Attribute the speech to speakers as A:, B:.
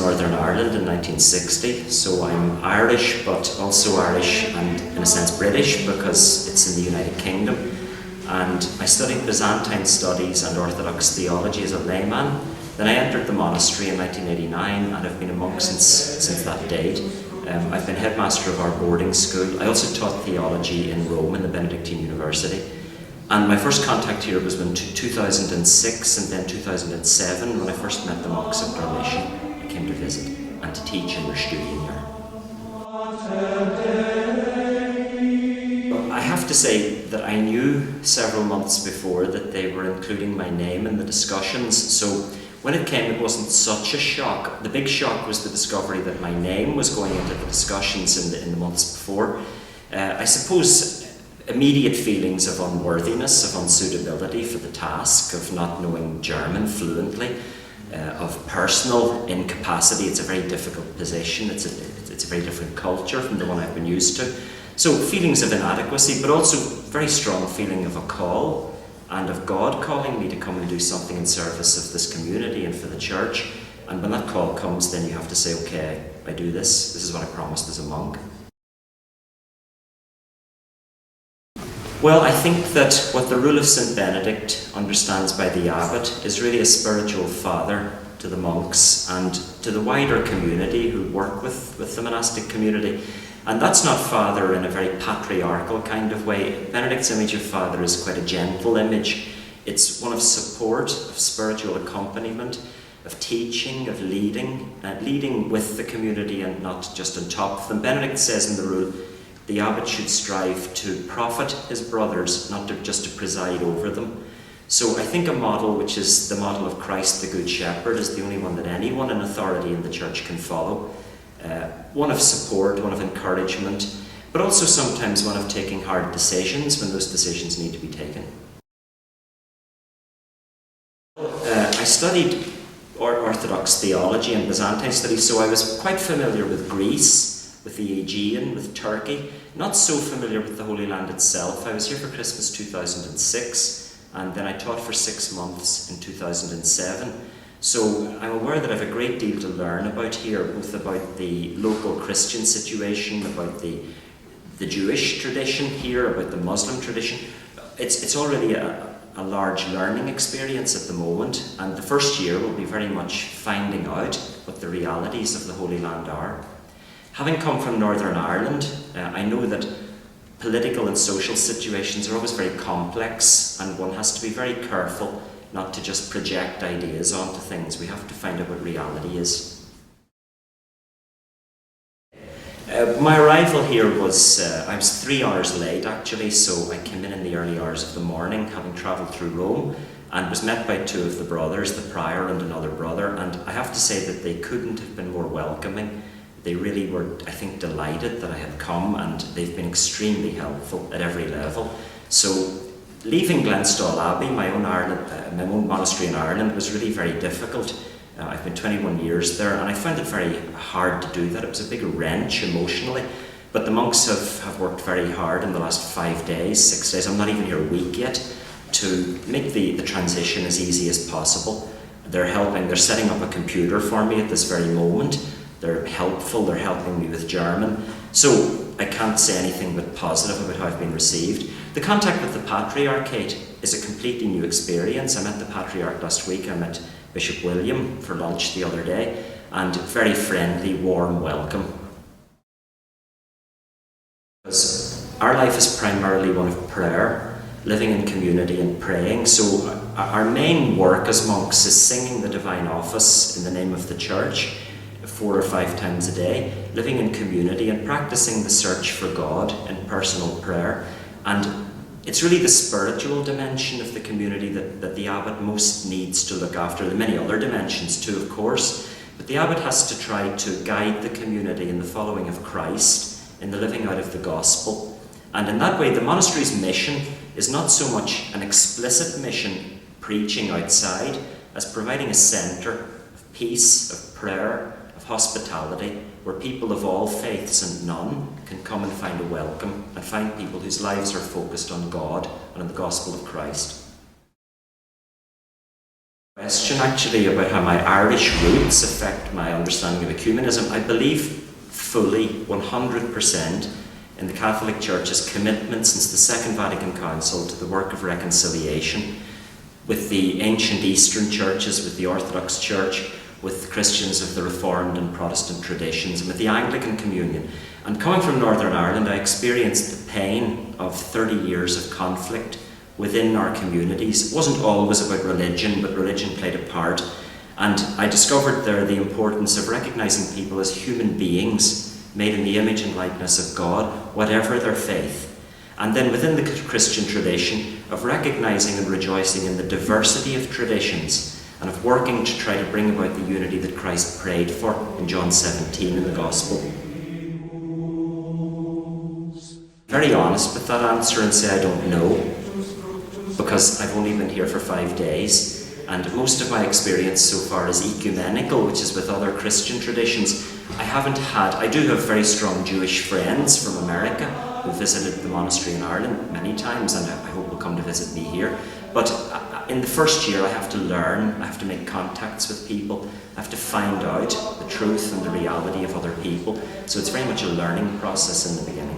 A: Northern Ireland in 1960, so I'm Irish, but also Irish and in a sense British because it's in the United Kingdom. And I studied Byzantine studies and Orthodox theology as a layman. Then I entered the monastery in 1989 and I've been a monk since that date. I've been headmaster of our boarding school. I also taught theology in Rome in the Benedictine University. And my first contact here was in 2006 and then 2007 when I first met the monks of Dormition. I came to visit and to teach in their Studienjahr. I have to say that I knew several months before that they were including my name in the discussions, so when it came, it wasn't such a shock. The big shock was the discovery that my name was going into the discussions in the months before. I suppose immediate feelings of unworthiness, of unsuitability for the task, of not knowing German fluently, of personal incapacity. It's a very difficult position. It's a very different culture from the one I've been used to. So feelings of inadequacy, but also very strong feeling of a call, and of God calling me to come and do something in service of this community and for the church. And when that call comes, then you have to say, okay, I do this. This is what I promised as a monk. Well, I think that what the rule of St. Benedict understands by the Abbot is really a spiritual father to the monks and to the wider community who work with the monastic community. And that's not father in a very patriarchal kind of way. Benedict's image of father is quite a gentle image. It's one of support, of spiritual accompaniment, of teaching, of leading with the community and not just on top of them. Benedict says in the rule, the abbot should strive to profit his brothers, not just to preside over them. So I think a model which is the model of Christ the Good Shepherd is the only one that anyone in authority in the church can follow. One of support, one of encouragement, but also sometimes one of taking hard decisions when those decisions need to be taken. I studied Orthodox theology and Byzantine studies, so I was quite familiar with Greece, with the Aegean, with Turkey, not so familiar with the Holy Land itself. I was here for Christmas 2006, and then I taught for 6 months in 2007. So I'm aware that I have a great deal to learn about here, both about the local Christian situation, about the Jewish tradition here, about the Muslim tradition. It's already a large learning experience at the moment, and the first year will be very much finding out what the realities of the Holy Land are. Having come from Northern Ireland, I know that political and social situations are always very complex, and one has to be very careful not to just project ideas onto things. We have to find out what reality is. My arrival here was, I was 3 hours late actually, so I came in the early hours of the morning, having travelled through Rome, and was met by 2 of the brothers, the prior and another brother, and I have to say that they couldn't have been more welcoming. They really were, I think, delighted that I had come, and they've been extremely helpful at every level. So leaving Glenstall Abbey, my own monastery in Ireland, was really very difficult. I've been 21 years there, and I found it very hard to do that. It was a big wrench emotionally, but the monks have worked very hard in the last 5 days, 6 days, I'm not even here a week yet, to make the transition as easy as possible. They're setting up a computer for me at this very moment. They're helpful, they're helping me with German. So I can't say anything but positive about how I've been received. The contact with the Patriarchate is a completely new experience. I met the Patriarch last week. I met Bishop William for lunch the other day, and very friendly, warm welcome. Because our life is primarily one of prayer, living in community and praying. So our main work as monks is singing the Divine Office in the name of the Church 4 or 5 times a day, living in community and practicing the search for God in personal prayer. And it's really the spiritual dimension of the community that the abbot most needs to look after. There are many other dimensions too, of course, but the abbot has to try to guide the community in the following of Christ, in the living out of the gospel. And in that way, the monastery's mission is not so much an explicit mission preaching outside as providing a centre of peace, of prayer, of hospitality, where people of all faiths and none can come and find a welcome and find people whose lives are focused on God and on the gospel of Christ. Question actually about how my Irish roots affect my understanding of ecumenism. I believe fully, 100%, in the Catholic Church's commitment since the Second Vatican Council to the work of reconciliation with the ancient Eastern churches, with the Orthodox Church, with Christians of the Reformed and Protestant traditions, and with the Anglican Communion. And coming from Northern Ireland, I experienced the pain of 30 years of conflict within our communities. It wasn't always about religion, but religion played a part. And I discovered there the importance of recognising people as human beings made in the image and likeness of God, whatever their faith. And then within the Christian tradition, of recognising and rejoicing in the diversity of traditions and of working to try to bring about the unity that Christ prayed for in John 17 in the Gospel. Very honest with that answer and say I don't know, because I've only been here for 5 days. And most of my experience so far is ecumenical, which is with other Christian traditions. I do have very strong Jewish friends from America who visited the monastery in Ireland many times, and I hope will come to visit me here. But in the first year I have to learn, I have to make contacts with people, I have to find out the truth and the reality of other people. So it's very much a learning process in the beginning.